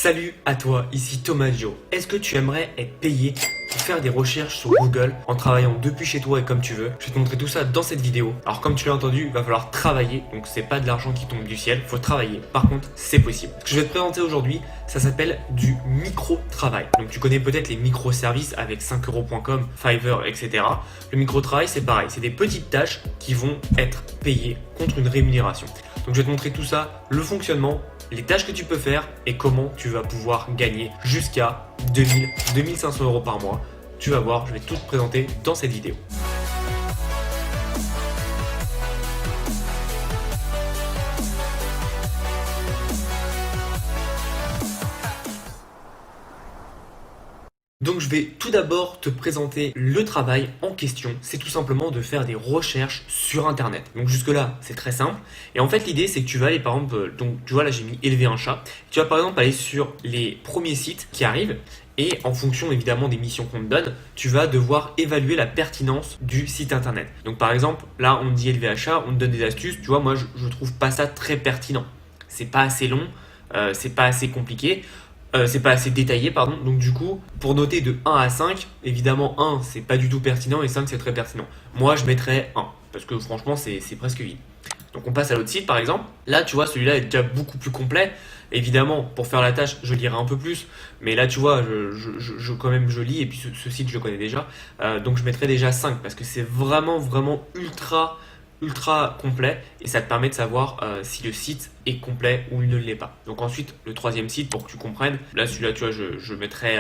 Salut à toi, ici Thomas Joe. Est-ce que tu aimerais être payé pour faire des recherches sur Google en travaillant depuis chez toi et comme tu veux? Je vais te montrer tout ça dans cette vidéo. Alors comme tu l'as entendu, il va falloir travailler, donc c'est pas de l'argent qui tombe du ciel, faut travailler. Par contre, c'est possible. Ce que je vais te présenter aujourd'hui, ça s'appelle du micro-travail. Donc tu connais peut-être les microservices avec 5euros.com, Fiverr, etc. Le micro-travail, c'est pareil, c'est des petites tâches qui vont être payées contre une rémunération. Donc je vais te montrer tout ça, le fonctionnement, les tâches que tu peux faire et comment tu vas pouvoir gagner jusqu'à 2000-2500 euros par mois. Tu vas voir, je vais tout te présenter dans cette vidéo. Donc je vais tout d'abord te présenter le travail en question. C'est tout simplement de faire des recherches sur internet. Donc jusque là c'est très simple. Et en fait l'idée c'est que tu vas aller par exemple, donc tu vois là j'ai mis élever un chat. Tu vas par exemple aller sur les premiers sites qui arrivent. Et en fonction évidemment des missions qu'on te donne, tu vas devoir évaluer la pertinence du site internet. Donc par exemple là on te dit élever un chat, on te donne des astuces. Tu vois moi je trouve pas ça très pertinent. C'est pas assez long, c'est pas assez compliqué. C'est pas assez détaillé, pardon. Donc du coup, pour noter de 1 à 5, évidemment 1 c'est pas du tout pertinent et 5 c'est très pertinent. Moi je mettrais 1 parce que franchement c'est presque vide. Donc on passe à l'autre site par exemple. Là tu vois celui-là est déjà beaucoup plus complet. Évidemment pour faire la tâche je lirai un peu plus. Mais là tu vois quand même je lis et puis ce site je le connais déjà. Donc je mettrais déjà 5 parce que c'est vraiment ultra complet et ça te permet de savoir si le site est complet ou il ne l'est pas. Donc ensuite le troisième site pour que tu comprennes, là celui-là tu vois je mettrais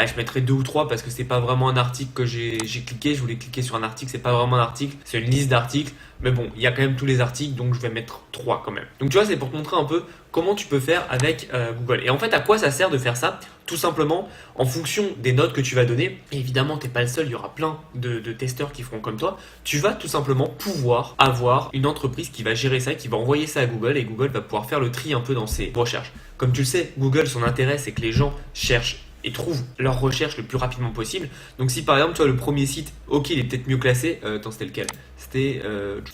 je mettrais 2 ou 3 parce que c'est pas vraiment un article que j'ai cliqué, je voulais cliquer sur un article, c'est pas vraiment un article, c'est une liste d'articles, mais bon il y a quand même tous les articles donc je vais mettre 3 quand même. Donc tu vois c'est pour te montrer un peu comment tu peux faire avec Google. Et en fait à quoi ça sert de faire ça? Tout simplement en fonction des notes que tu vas donner, et évidemment tu n'es pas le seul, il y aura plein de testeurs qui feront comme toi, tu vas tout simplement pouvoir avoir une entreprise qui va gérer ça, qui va envoyer ça à Google et Google va pouvoir faire le tri un peu dans ses recherches. Comme tu le sais, Google son intérêt c'est que les gens cherchent et trouvent leurs recherches le plus rapidement possible. Donc si par exemple tu vois le premier site, ok il est peut-être mieux classé, attends c'était lequel? C'était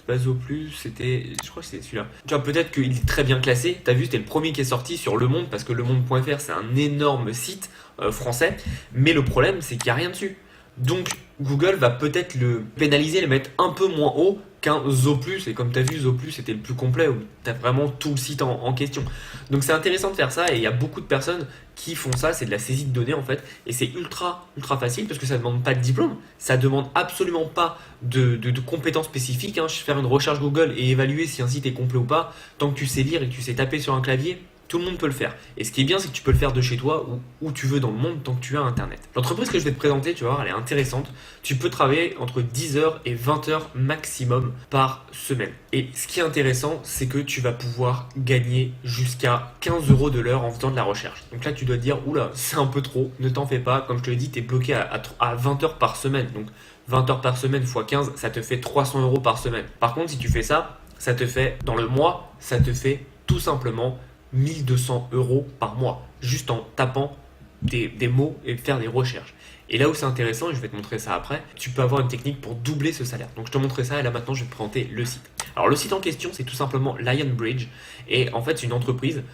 pas Zooplus, c'était, je crois que c'était celui-là. Tu vois peut-être qu'il est très bien classé, t'as vu c'était le premier qui est sorti sur Le Monde parce que Le Monde.fr c'est un énorme site français, mais le problème c'est qu'il n'y a rien dessus. Donc Google va peut-être le pénaliser, le mettre un peu moins haut qu'un Zooplus, et comme tu as vu Zooplus c'était le plus complet où tu as vraiment tout le site en question. Donc c'est intéressant de faire ça et il y a beaucoup de personnes qui font ça, c'est de la saisie de données en fait, et c'est ultra facile parce que ça ne demande pas de diplôme, ça ne demande absolument pas de compétences spécifiques, hein. Faire une recherche Google et évaluer si un site est complet ou pas, tant que tu sais lire et que tu sais taper sur un clavier, tout le monde peut le faire. Et ce qui est bien, c'est que tu peux le faire de chez toi ou où tu veux dans le monde tant que tu as Internet. L'entreprise que je vais te présenter, tu vas voir, elle est intéressante. Tu peux travailler entre 10 heures et 20 heures maximum par semaine. Et ce qui est intéressant, c'est que tu vas pouvoir gagner jusqu'à 15 euros de l'heure en faisant de la recherche. Donc là, tu dois te dire, oula, c'est un peu trop, ne t'en fais pas. Comme je te l'ai dit, tu es bloqué à 20 heures par semaine. Donc 20 heures par semaine x 15, ça te fait 300 euros par semaine. Par contre, si tu fais ça, ça te fait, dans le mois, ça te fait tout simplement 1200 euros par mois, juste en tapant des mots et faire des recherches. Et là où c'est intéressant, et je vais te montrer ça après, tu peux avoir une technique pour doubler ce salaire. Donc je te montrerai ça et là maintenant je vais te présenter le site. Alors le site en question c'est tout simplement Lionbridge et en fait c'est une entreprise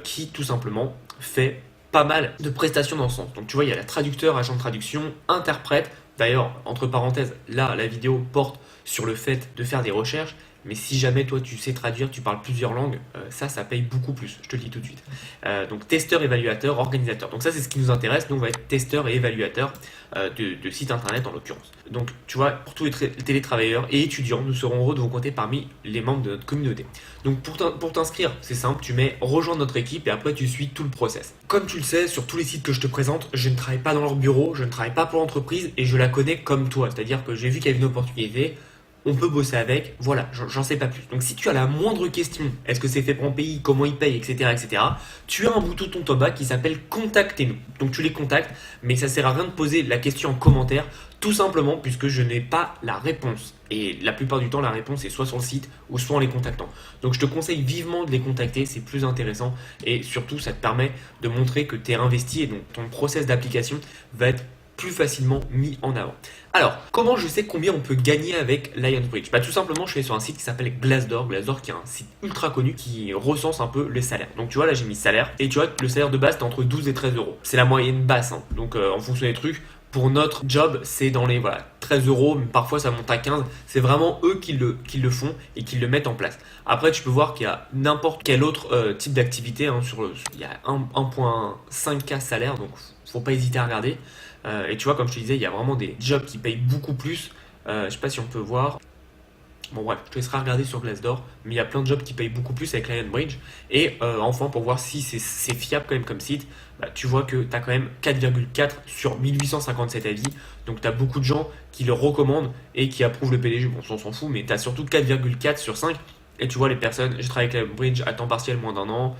qui tout simplement fait pas mal de prestations dans ce sens. Donc tu vois il y a la traducteur, agent de traduction, interprète. D'ailleurs entre parenthèses là la vidéo porte sur le fait de faire des recherches. Mais si jamais toi tu sais traduire, tu parles plusieurs langues, ça paye beaucoup plus, je te le dis tout de suite. Donc testeur, évaluateur, organisateur. Donc ça c'est ce qui nous intéresse, nous on va être testeur et évaluateur de site internet en l'occurrence. Donc tu vois, pour tous les télétravailleurs et étudiants, nous serons heureux de vous compter parmi les membres de notre communauté. Donc pour t'inscrire, c'est simple, tu mets rejoindre notre équipe et après tu suis tout le process. Comme tu le sais, sur tous les sites que je te présente, je ne travaille pas dans leur bureau, je ne travaille pas pour l'entreprise et je la connais comme toi. C'est-à-dire que j'ai vu qu'il y avait une opportunité, on peut bosser avec, voilà, j'en sais pas plus. Donc si tu as la moindre question, est-ce que c'est fait pour un pays, comment il paye, etc., tu as un bouton en bas qui s'appelle Contactez-nous. Donc tu les contactes, mais ça sert à rien de poser la question en commentaire, tout simplement puisque je n'ai pas la réponse. Et la plupart du temps, la réponse est soit sur le site ou soit en les contactant. Donc je te conseille vivement de les contacter, c'est plus intéressant et surtout ça te permet de montrer que tu es investi et donc ton process d'application va être plus facilement mis en avant. Alors, comment je sais combien on peut gagner avec Lionbridge? Tout simplement, je vais sur un site qui s'appelle Glassdoor. Glassdoor qui est un site ultra connu qui recense un peu les salaires. Donc tu vois, là j'ai mis salaire et tu vois le salaire de base est entre 12 et 13 euros. C'est la moyenne basse, hein. Donc en fonction des trucs, pour notre job, c'est dans les 13 euros, mais parfois ça monte à 15. C'est vraiment eux qui le font et qui le mettent en place. Après, tu peux voir qu'il y a n'importe quel autre type d'activité. Hein, il y a 1,5K salaire, donc faut pas hésiter à regarder. Et tu vois, comme je te disais, il y a vraiment des jobs qui payent beaucoup plus. Je sais pas si on peut voir. Bon bref, je te laisserai regarder sur Glassdoor, mais il y a plein de jobs qui payent beaucoup plus avec Lionbridge. Et enfin, pour voir si c'est fiable quand même comme site, tu vois que tu as quand même 4,4 sur 1857 avis. Donc tu as beaucoup de gens qui le recommandent et qui approuvent le PDG. Bon, on s'en fout, mais tu as surtout 4,4 sur 5. Et tu vois les personnes, j'ai travaillé avec Lionbridge à temps partiel moins d'1 an,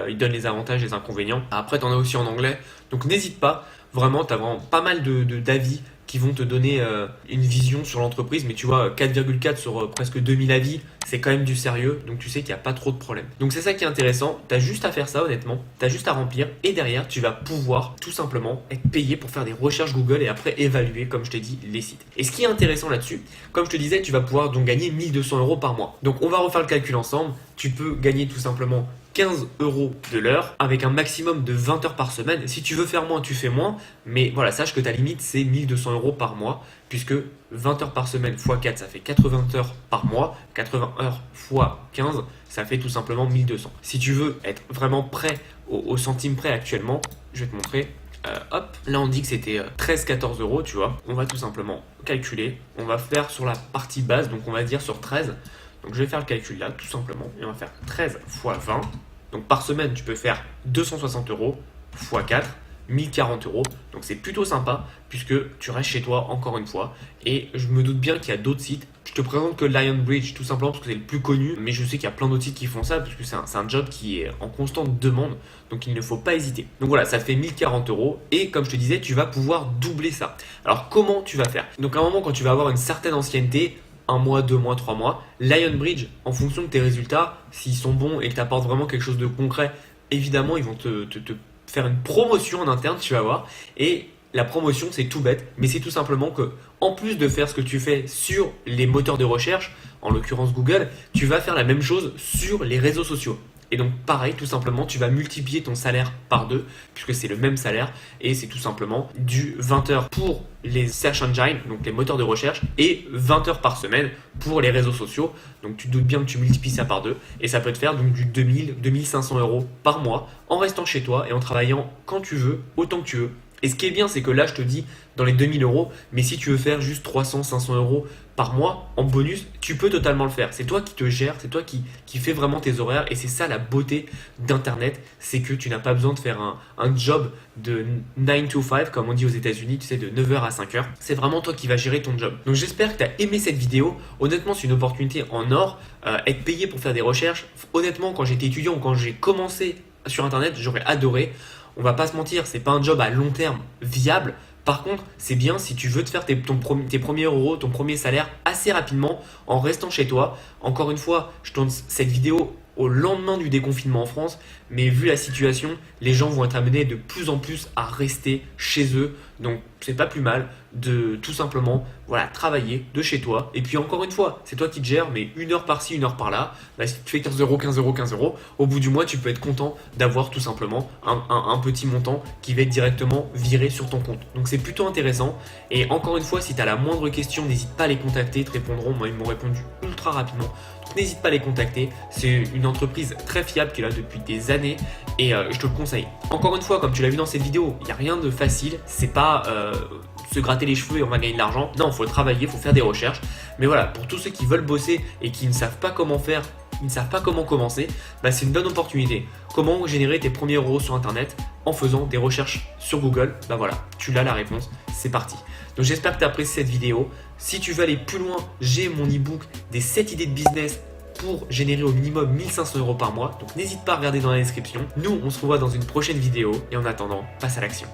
ils donnent les avantages et les inconvénients. Après, tu en as aussi en anglais, donc n'hésite pas, vraiment, tu as vraiment pas mal d'avis qui vont te donner une vision sur l'entreprise, mais tu vois, 4,4 sur presque 2000 avis, c'est quand même du sérieux, donc tu sais qu'il n'y a pas trop de problème. Donc c'est ça qui est intéressant, tu as juste à faire ça honnêtement, tu as juste à remplir, et derrière, tu vas pouvoir tout simplement être payé pour faire des recherches Google et après évaluer, comme je t'ai dit, les sites. Et ce qui est intéressant là-dessus, comme je te disais, tu vas pouvoir donc gagner 1200 euros par mois. Donc on va refaire le calcul ensemble, tu peux gagner tout simplement 15 euros de l'heure avec un maximum de 20 heures par semaine. Si tu veux faire moins, tu fais moins. Mais voilà, sache que ta limite, c'est 1200 euros par mois puisque 20 heures par semaine x 4, ça fait 80 heures par mois. 80 heures x 15, ça fait tout simplement 1200. Si tu veux être vraiment prêt au centime près actuellement, je vais te montrer. Hop, là on dit que c'était 13-14 euros, tu vois. On va tout simplement calculer. On va faire sur la partie base, donc on va dire sur 13. Donc je vais faire le calcul là, tout simplement, et on va faire 13 x 20. Donc par semaine, tu peux faire 260 euros x 4, 1040 euros. Donc c'est plutôt sympa, puisque tu restes chez toi encore une fois. Et je me doute bien qu'il y a d'autres sites. Je te présente que Lionbridge, tout simplement parce que c'est le plus connu. Mais je sais qu'il y a plein d'autres sites qui font ça, parce que c'est un job qui est en constante demande. Donc il ne faut pas hésiter. Donc voilà, ça fait 1040 euros. Et comme je te disais, tu vas pouvoir doubler ça. Alors comment tu vas faire? Donc à un moment, quand tu vas avoir une certaine ancienneté, 1 mois, 2 mois, 3 mois, Lionbridge, en fonction de tes résultats, s'ils sont bons et que tu apportes vraiment quelque chose de concret, évidemment, ils vont te faire une promotion en interne, tu vas voir. Et la promotion, c'est tout bête, mais c'est tout simplement que, en plus de faire ce que tu fais sur les moteurs de recherche, en l'occurrence Google, tu vas faire la même chose sur les réseaux sociaux. Et donc pareil, tout simplement, tu vas multiplier ton salaire par 2, puisque c'est le même salaire, et c'est tout simplement du 20 heures pour les search engines, donc les moteurs de recherche, et 20 heures par semaine pour les réseaux sociaux. Donc tu te doutes bien que tu multiplies ça par 2, et ça peut te faire donc du 2000-2500 euros par mois, en restant chez toi et en travaillant quand tu veux, autant que tu veux. Et ce qui est bien, c'est que là, je te dis dans les 2000 euros, mais si tu veux faire juste 300-500 euros par mois en bonus, tu peux totalement le faire. C'est toi qui te gères, c'est toi qui fais vraiment tes horaires. Et c'est ça la beauté d'Internet, c'est que tu n'as pas besoin de faire un job de 9 to 5, comme on dit aux États-Unis, tu sais, de 9h à 5h. C'est vraiment toi qui vas gérer ton job. Donc j'espère que tu as aimé cette vidéo. Honnêtement, c'est une opportunité en or. Être payé pour faire des recherches. Honnêtement, quand j'étais étudiant, quand j'ai commencé sur Internet, j'aurais adoré. On va pas se mentir, c'est pas un job à long terme viable. Par contre, c'est bien si tu veux te faire tes premiers euros, ton premier salaire assez rapidement en restant chez toi. Encore une fois, je tourne cette vidéo au lendemain du déconfinement en France, mais vu la situation, les gens vont être amenés de plus en plus à rester chez eux. Donc c'est pas plus mal de tout simplement travailler de chez toi. Et puis encore une fois, c'est toi qui te gères, mais 1 heure par-ci, 1 heure par-là, si tu fais 15 euros, 15 euros, 15 euros, au bout du mois, tu peux être content d'avoir tout simplement un petit montant qui va être directement viré sur ton compte. Donc c'est plutôt intéressant. Et encore une fois, si tu as la moindre question, n'hésite pas à les contacter, ils te répondront. Moi, ils m'ont répondu ultra rapidement. Donc n'hésite pas à les contacter. C'est une entreprise très fiable qui est là depuis des années et je te le conseille. Encore une fois, comme tu l'as vu dans cette vidéo, il n'y a rien de facile. C'est pas se gratter les cheveux et on va gagner de l'argent. Non, il faut travailler, il faut faire des recherches. Mais voilà, pour tous ceux qui veulent bosser et qui ne savent pas comment faire, ils ne savent pas comment commencer, c'est une bonne opportunité. Comment générer tes premiers euros sur Internet en faisant des recherches sur Google? Voilà, tu l'as la réponse, c'est parti. Donc j'espère que tu as apprécié cette vidéo. Si tu veux aller plus loin, j'ai mon e-book des 7 idées de business pour générer au minimum 1500 euros par mois. Donc n'hésite pas à regarder dans la description. Nous, on se revoit dans une prochaine vidéo et en attendant, passe à l'action.